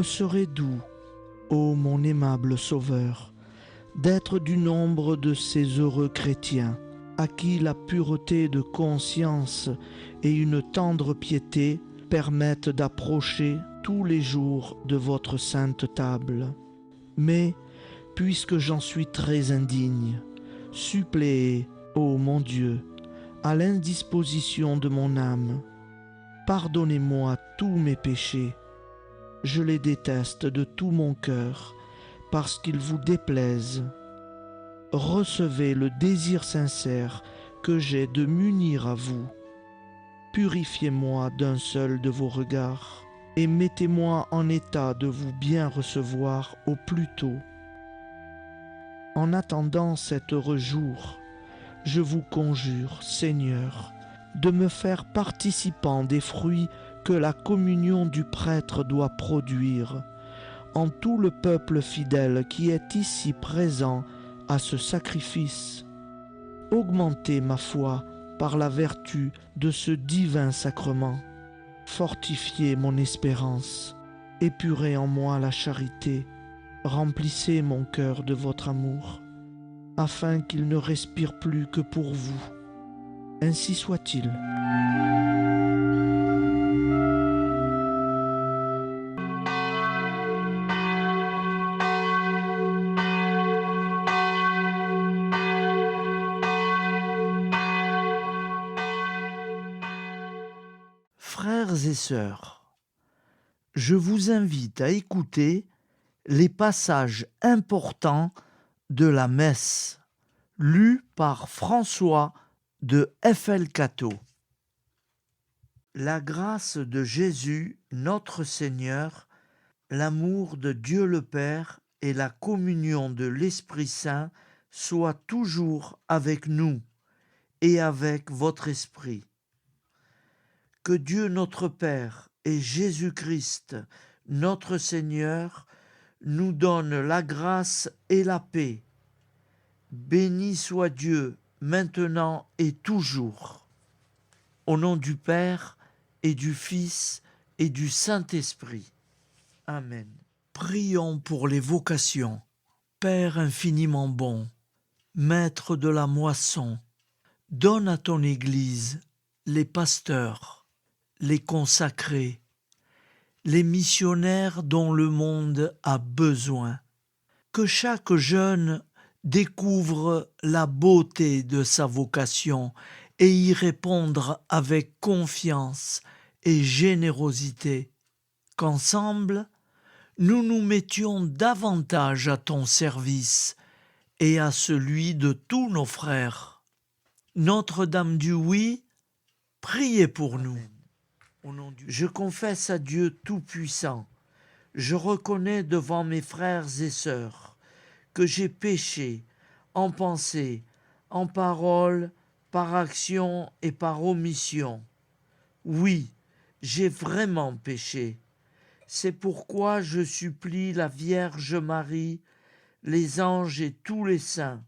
me serait doux, ô mon aimable Sauveur, d'être du nombre de ces heureux chrétiens à qui la pureté de conscience et une tendre piété permettent d'approcher tous les jours de votre sainte table. Mais, puisque j'en suis très indigne, suppléez, ô mon Dieu, à l'indisposition de mon âme. Pardonnez-moi tous mes péchés. Je les déteste de tout mon cœur, parce qu'ils vous déplaisent. Recevez le désir sincère que j'ai de m'unir à vous. Purifiez-moi d'un seul de vos regards, et mettez-moi en état de vous bien recevoir au plus tôt. En attendant cet heureux jour, je vous conjure, Seigneur, de me faire participant des fruits que la communion du prêtre doit produire en tout le peuple fidèle qui est ici présent à ce sacrifice. Augmentez ma foi par la vertu de ce divin sacrement. Fortifiez mon espérance, épurez en moi la charité, remplissez mon cœur de votre amour, afin qu'il ne respire plus que pour vous. Ainsi soit-il. Frères et sœurs, je vous invite à écouter les passages importants de la messe lus par François de FL Cateau. La grâce de Jésus, notre Seigneur, l'amour de Dieu le Père et la communion de l'Esprit Saint soient toujours avec nous et avec votre esprit. Que Dieu notre Père et Jésus-Christ, notre Seigneur, nous donnent la grâce et la paix. Béni soit Dieu, maintenant et toujours. Au nom du Père et du Fils et du Saint-Esprit. Amen. Prions pour les vocations. Père infiniment bon, Maître de la moisson, donne à ton Église les pasteurs, les consacrés, les missionnaires dont le monde a besoin. Que chaque jeune découvre la beauté de sa vocation et y répondre avec confiance et générosité. Qu'ensemble, nous nous mettions davantage à ton service et à celui de tous nos frères. Notre-Dame du Oui, priez pour nous. Je confesse à Dieu Tout-Puissant, je reconnais devant mes frères et sœurs que j'ai péché en pensée, en parole, par action et par omission. Oui, j'ai vraiment péché. C'est pourquoi je supplie la Vierge Marie, les anges et tous les saints,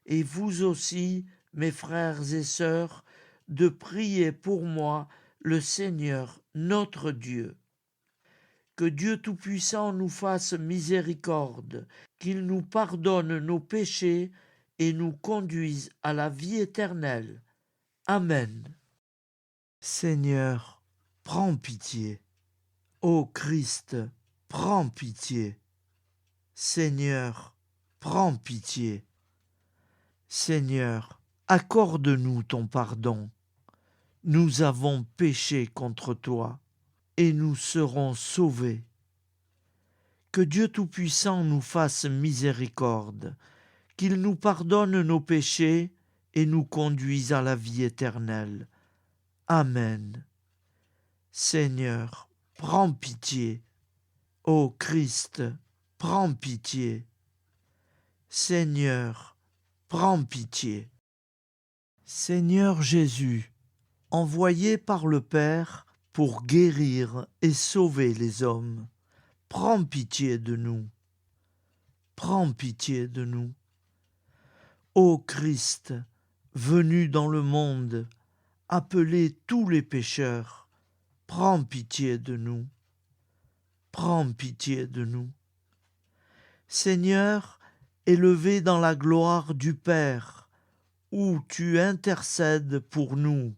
et vous aussi, mes frères et sœurs, de prier pour moi le Seigneur notre Dieu. Que Dieu Tout-Puissant nous fasse miséricorde, qu'il nous pardonne nos péchés et nous conduise à la vie éternelle. Amen. Seigneur, prends pitié. Ô Christ, prends pitié. Seigneur, prends pitié. Seigneur, accorde-nous ton pardon. Nous avons péché contre toi et nous serons sauvés. Que Dieu Tout-Puissant nous fasse miséricorde, qu'il nous pardonne nos péchés et nous conduise à la vie éternelle. Amen. Seigneur, prends pitié. Ô Christ, prends pitié. Seigneur, prends pitié. Seigneur Jésus, envoyé par le Père pour guérir et sauver les hommes, prends pitié de nous. Prends pitié de nous. Ô Christ, venu dans le monde, appeler tous les pécheurs, prends pitié de nous. prends pitié de nous. Seigneur, élevé dans la gloire du Père, où tu intercèdes pour nous,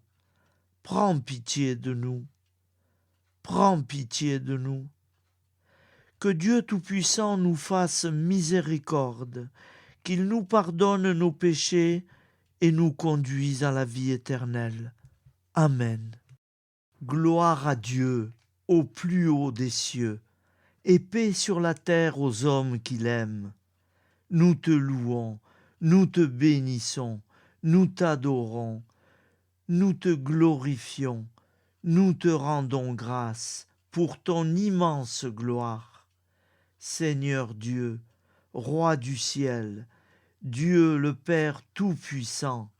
prends pitié de nous. Prends pitié de nous. Que Dieu Tout-Puissant nous fasse miséricorde, qu'il nous pardonne nos péchés et nous conduise à la vie éternelle. Amen. Gloire à Dieu au plus haut des cieux, et paix sur la terre aux hommes qu'il aime. Nous te louons, nous te bénissons, nous t'adorons, nous te glorifions, nous te rendons grâce pour ton immense gloire. Seigneur Dieu, Roi du ciel, Dieu le Père Tout-Puissant,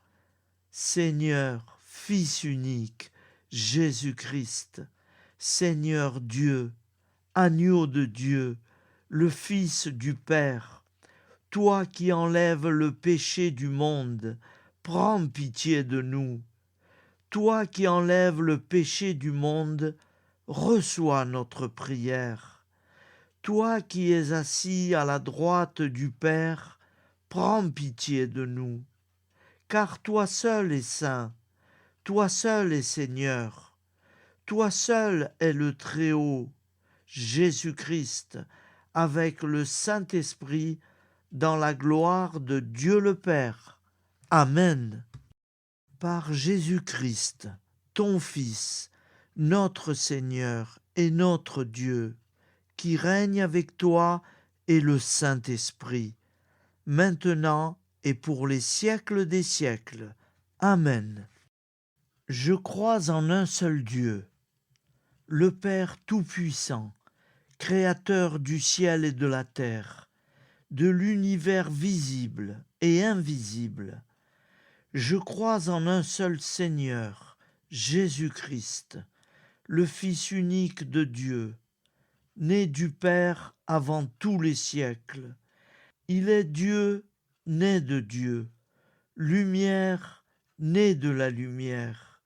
Seigneur, Fils unique, Jésus-Christ, Seigneur Dieu, Agneau de Dieu, le Fils du Père, toi qui enlèves le péché du monde, prends pitié de nous. Toi qui enlèves le péché du monde, reçois notre prière. Toi qui es assis à la droite du Père, prends pitié de nous. Car toi seul es saint, toi seul es Seigneur, toi seul es le Très-Haut, Jésus-Christ, avec le Saint-Esprit, dans la gloire de Dieu le Père. Amen. Par Jésus-Christ, ton Fils, notre Seigneur et notre Dieu, qui règne avec toi et le Saint-Esprit, maintenant et pour les siècles des siècles. Amen. Je crois en un seul Dieu, le Père Tout-Puissant, Créateur du ciel et de la terre, de l'univers visible et invisible. Je crois en un seul Seigneur, Jésus-Christ, le Fils unique de Dieu, né du Père avant tous les siècles. Il est Dieu, né de Dieu, lumière, né de la lumière,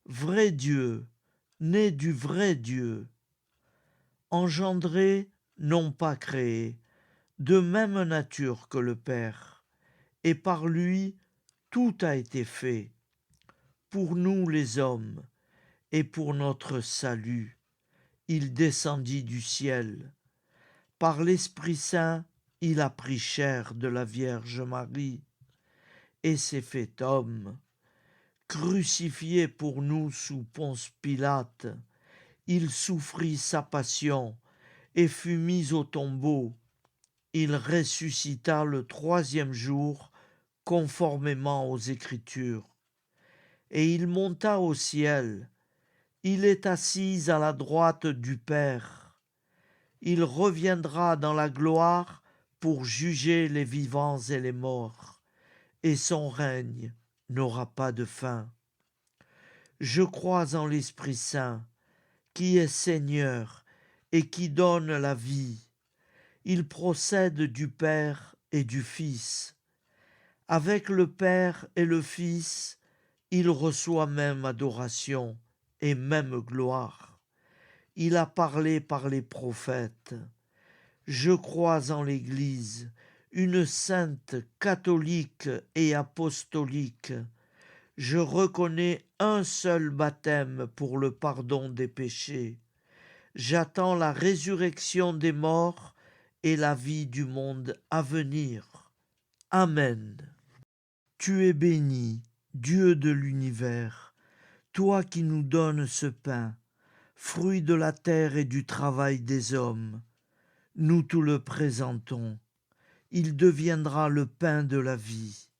vrai Dieu, né du vrai Dieu, engendré, non pas créé, de même nature que le Père, et par lui tout a été fait, pour nous les hommes, et pour notre salut. Il descendit du ciel. Par l'Esprit Saint, il a pris chair de la Vierge Marie, et s'est fait homme. Crucifié pour nous sous Ponce Pilate, il souffrit sa passion et fut mis au tombeau. Il ressuscita le troisième jour, conformément aux Écritures. Et il monta au ciel. Il est assis à la droite du Père. Il reviendra dans la gloire pour juger les vivants et les morts, et son règne n'aura pas de fin. Je crois en l'Esprit Saint, qui est Seigneur et qui donne la vie. Il procède du Père et du Fils. Avec le Père et le Fils, il reçoit même adoration et même gloire. Il a parlé par les prophètes. Je crois en l'Église, une sainte, catholique et apostolique. Je reconnais un seul baptême pour le pardon des péchés. J'attends la résurrection des morts et la vie du monde à venir. Amen. Tu es béni, Dieu de l'univers, toi qui nous donnes ce pain, fruit de la terre et du travail des hommes. Nous te le présentons. Il deviendra le pain de la vie.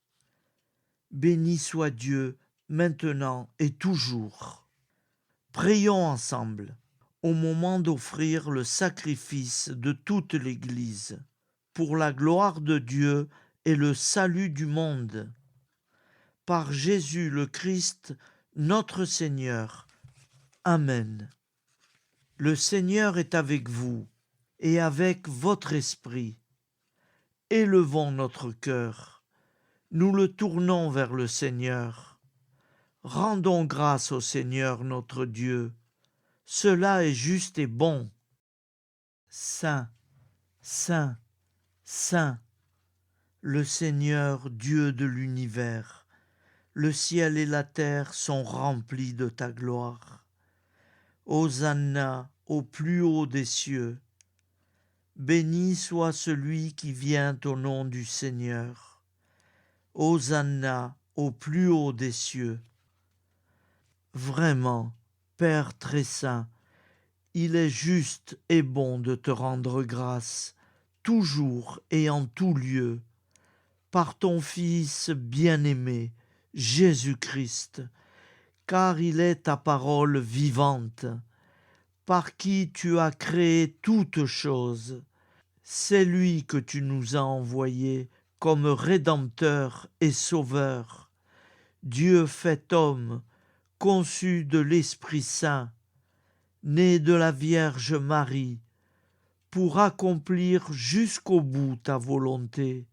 Béni soit Dieu, maintenant et toujours. Prions ensemble, au moment d'offrir le sacrifice de toute l'Église, pour la gloire de Dieu et le salut du monde. Par Jésus le Christ, notre Seigneur. Amen. Le Seigneur est avec vous et avec votre esprit. Élevons notre cœur. Nous le tournons vers le Seigneur. Rendons grâce au Seigneur notre Dieu. Cela est juste et bon. Saint, Saint, Saint, le Seigneur Dieu de l'univers. Le ciel et la terre sont remplis de ta gloire. Hosanna au plus haut des cieux. Béni soit celui qui vient au nom du Seigneur. Hosanna au plus haut des cieux. Vraiment, Père très saint, il est juste et bon de te rendre grâce, toujours et en tout lieu, par ton Fils bien-aimé, Jésus-Christ, car il est ta parole vivante, par qui tu as créé toutes choses. C'est lui que tu nous as envoyé comme Rédempteur et Sauveur, Dieu fait homme, conçu de l'Esprit Saint, né de la Vierge Marie, pour accomplir jusqu'au bout ta volonté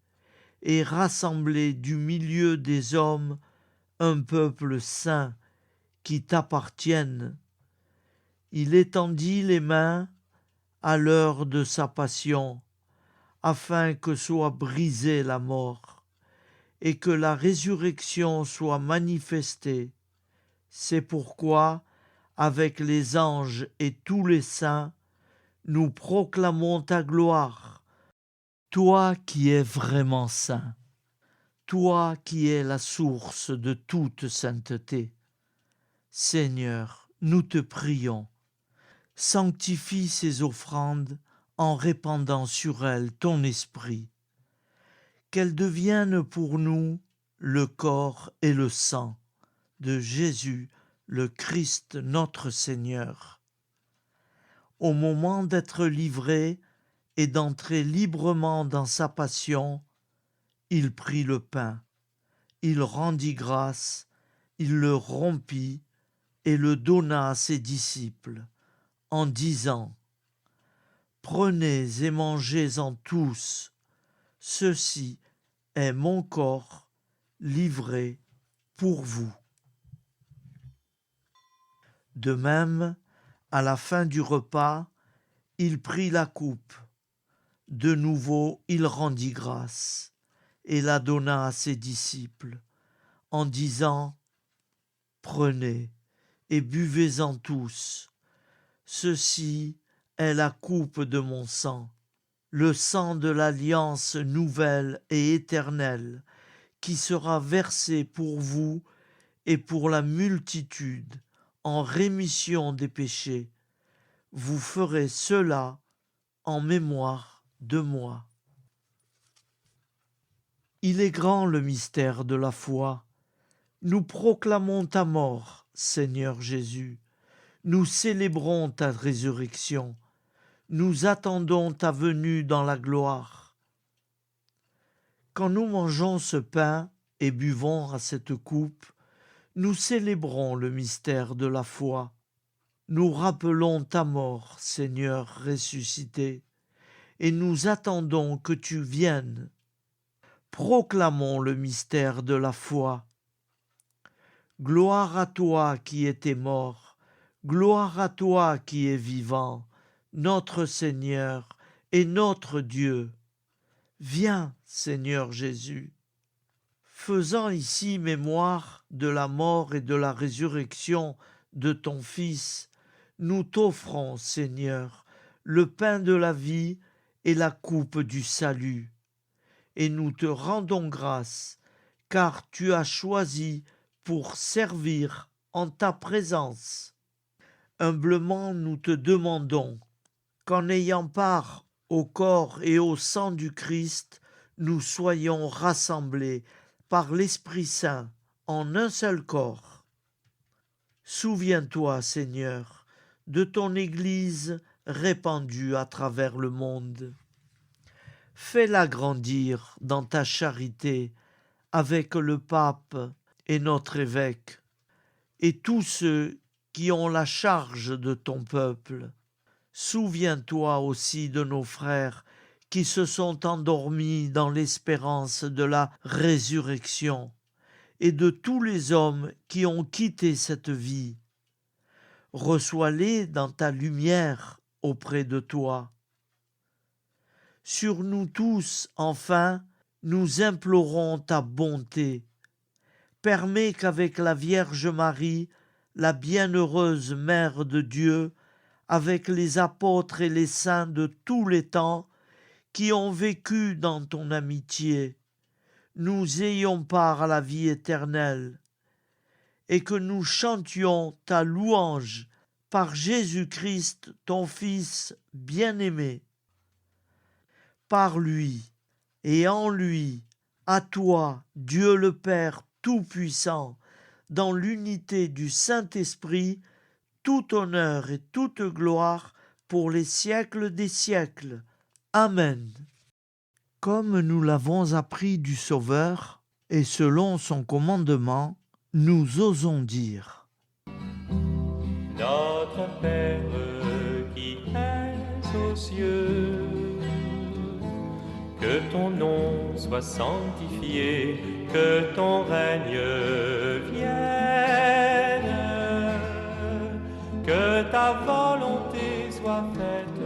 et rassembler du milieu des hommes un peuple saint qui t'appartienne. Il étendit les mains à l'heure de sa passion, afin que soit brisée la mort et que la résurrection soit manifestée. C'est pourquoi, avec les anges et tous les saints, nous proclamons ta gloire, toi qui es vraiment saint, toi qui es la source de toute sainteté. Seigneur, nous te prions, sanctifie ces offrandes en répandant sur elles ton esprit, qu'elles deviennent pour nous le corps et le sang de Jésus, le Christ notre Seigneur. Au moment d'être livré et d'entrer librement dans sa passion, il prit le pain, il rendit grâce, il le rompit et le donna à ses disciples, en disant : « Prenez et mangez-en tous, ceci est mon corps livré pour vous. » De même, à la fin du repas, il prit la coupe. De nouveau, il rendit grâce et la donna à ses disciples, en disant : « Prenez et buvez-en tous. Ceci est la coupe de mon sang, le sang de l'alliance nouvelle et éternelle, qui sera versé pour vous et pour la multitude en rémission des péchés. Vous ferez cela en mémoire de moi. » Il est grand le mystère de la foi. Nous proclamons ta mort, Seigneur Jésus. Nous célébrons ta résurrection. Nous attendons ta venue dans la gloire. Quand nous mangeons ce pain et buvons à cette coupe, nous célébrons le mystère de la foi. Nous rappelons ta mort, Seigneur ressuscité, et nous attendons que tu viennes. Proclamons le mystère de la foi. Gloire à toi qui étais mort, gloire à toi qui es vivant, notre Seigneur et notre Dieu. Viens, Seigneur Jésus. Faisant ici mémoire de la mort et de la résurrection de ton Fils, nous t'offrons, Seigneur, le pain de la vie et la coupe du salut. Et nous te rendons grâce, car tu as choisi pour servir en ta présence. Humblement nous te demandons qu'en ayant part au corps et au sang du Christ, nous soyons rassemblés par l'Esprit Saint en un seul corps. Souviens-toi, Seigneur, de ton Église répandue à travers le monde. Fais-la grandir dans ta charité avec le pape et notre évêque et tous ceux qui ont la charge de ton peuple. Souviens-toi aussi de nos frères qui se sont endormis dans l'espérance de la résurrection et de tous les hommes qui ont quitté cette vie. Reçois-les dans ta lumière auprès de toi. Sur nous tous, enfin, nous implorons ta bonté. Permets qu'avec la Vierge Marie, la bienheureuse Mère de Dieu, avec les apôtres et les saints de tous les temps qui ont vécu dans ton amitié, nous ayons part à la vie éternelle, et que nous chantions ta louange par Jésus-Christ, ton Fils bien-aimé. Par lui et en lui, à toi, Dieu le Père Tout-Puissant, dans l'unité du Saint-Esprit, tout honneur et toute gloire pour les siècles des siècles. Amen. Comme nous l'avons appris du Sauveur, et selon son commandement, nous osons dire: Notre Père qui es aux cieux, que ton nom soit sanctifié, que ton règne vienne, que ta volonté soit faite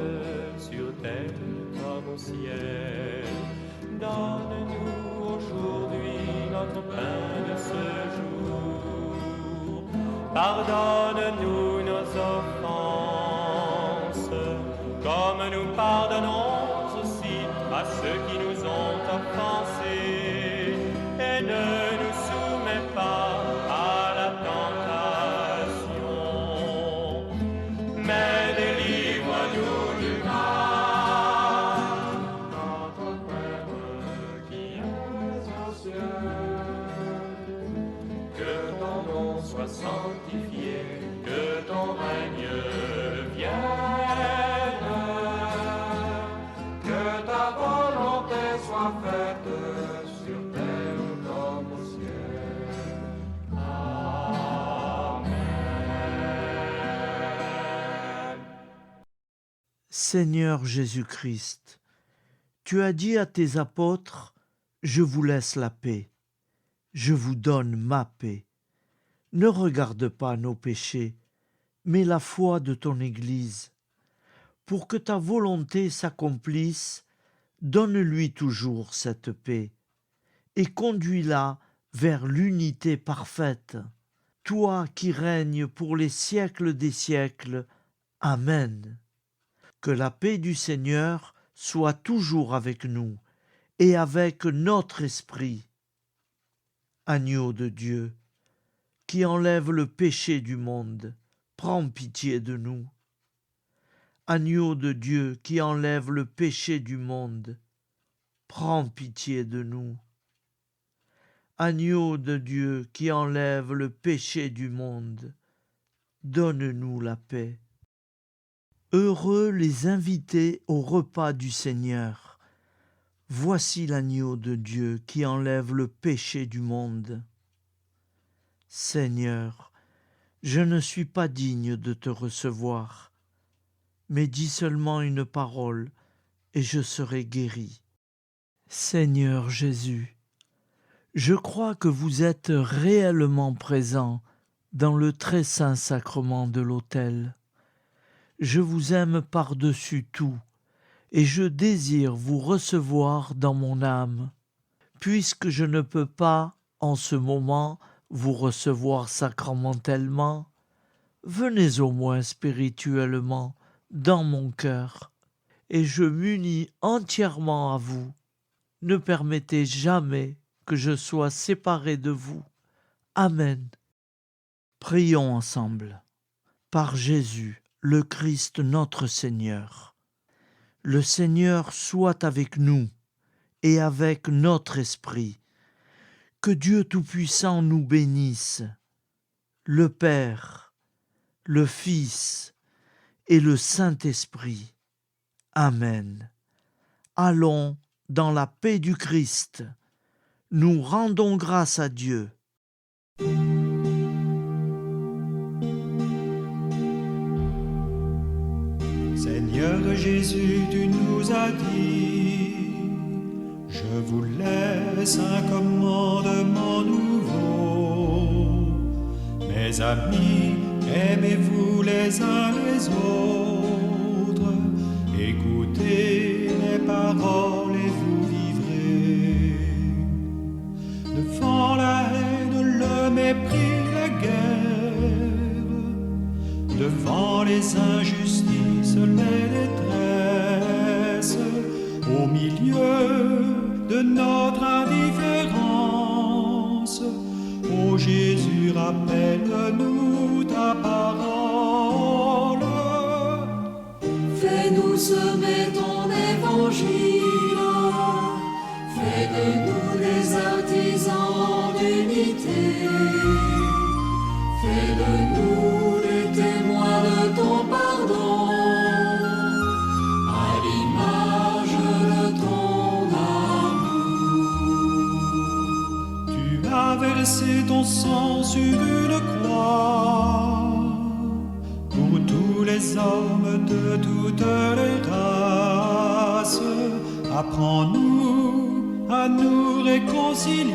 sur terre comme au ciel. Donne-nous aujourd'hui notre pain de ce jour. Pardonne-nous nos offenses, comme nous pardonnons aussi à ceux qui nous ont offensés. Et ne nous soumets pas à la tentation, mais délivre-nous du mal. Notre Père qui es aux cieux, que ton nom soit sanctifié, que ton règne vienne, que ta volonté soit faite sur terre comme au ciel. Amen. Seigneur Jésus-Christ, tu as dit à tes apôtres: je vous laisse la paix, je vous donne ma paix. Ne regarde pas nos péchés, mais la foi de ton Église. Pour que ta volonté s'accomplisse, donne-lui toujours cette paix, et conduis-la vers l'unité parfaite. Toi qui règnes pour les siècles des siècles. Amen. Que la paix du Seigneur soit toujours avec nous et avec notre esprit. Agneau de Dieu, qui enlève le péché du monde, prends pitié de nous. Agneau de Dieu qui enlève le péché du monde, prends pitié de nous. Agneau de Dieu qui enlève le péché du monde, donne-nous la paix. Heureux les invités au repas du Seigneur. Voici l'agneau de Dieu qui enlève le péché du monde. Seigneur, je ne suis pas digne de te recevoir, mais dis seulement une parole et je serai guéri. Seigneur Jésus, je crois que vous êtes réellement présent dans le très saint sacrement de l'autel. Je vous aime par-dessus tout et je désire vous recevoir dans mon âme. Puisque je ne peux pas, en ce moment, vous recevoir sacramentellement, venez au moins spirituellement dans mon cœur, et je m'unis entièrement à vous. Ne permettez jamais que je sois séparé de vous. Amen. Prions ensemble. Par Jésus, le Christ notre Seigneur. Le Seigneur soit avec nous et avec notre esprit. Que Dieu Tout-Puissant nous bénisse, le Père, le Fils et le Saint-Esprit. Amen. Allons dans la paix du Christ. Nous rendons grâce à Dieu. Seigneur Jésus, tu nous as dit: je vous laisse un commandement nouveau. Mes amis, aimez-vous les uns les autres, écoutez les paroles pris la guerre, devant les injustices, les détresses, au milieu de notre indifférence. Ô Jésus, rappelle-nous ta parole. Fais-nous semer ton évangile, fais de nous des artisans d'unité, fais de nous des témoins de ton pardon, à l'image de ton amour. Tu as versé ton sang sur une croix pour tous les hommes de toutes les races. Apprends-nous à nous réconcilier,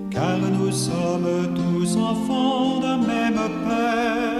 car nous sommes tous enfants d'un même Père.